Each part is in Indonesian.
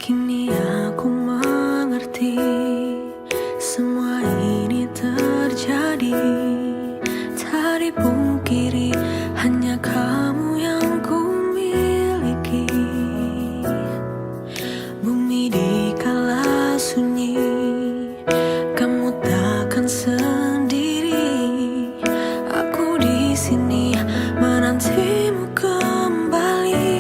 Kini aku mengerti semua ini terjadi. Tak dipungkiri hanya kamu yang ku miliki. Bumi dikala sunyi, kamu takkan sendiri. Aku di sini menantimu kembali.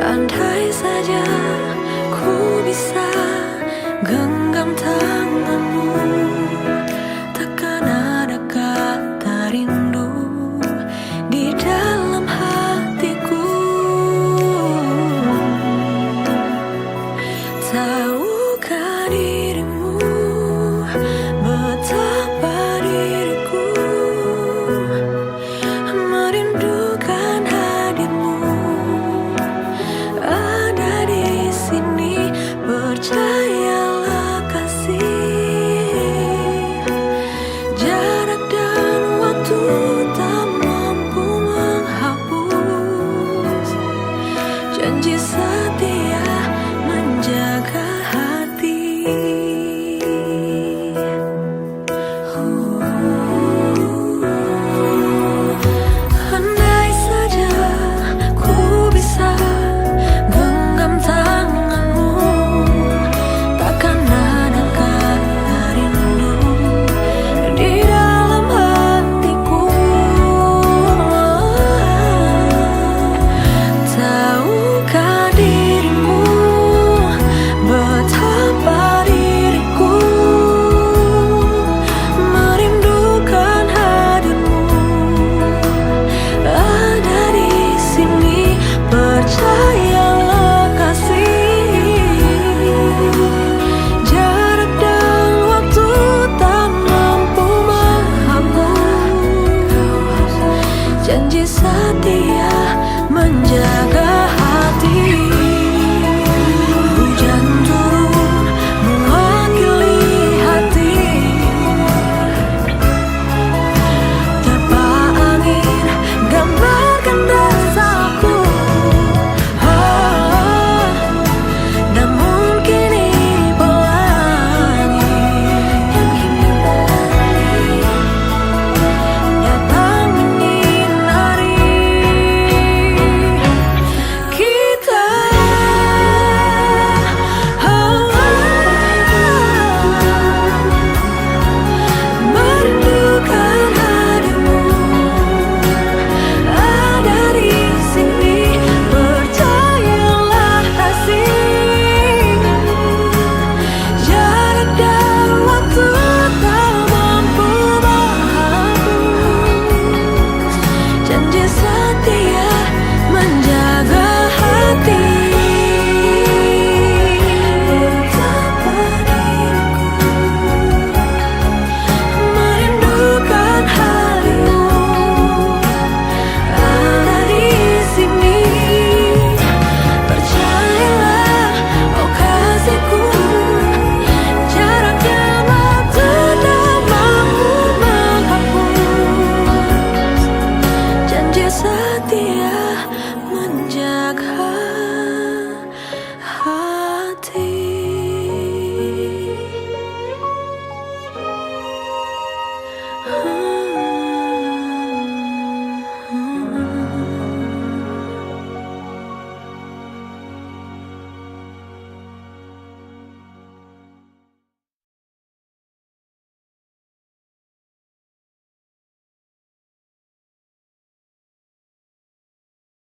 Andai saja ku bisa genggam tanganmu, takkan ada kata rindu di dalam hatiku. Tahukah dirimu betapa diriku merindukan hadirmu ada di sini. Percayalah kasih, jarak dan waktu tak mampu menghapus janji setia menjaga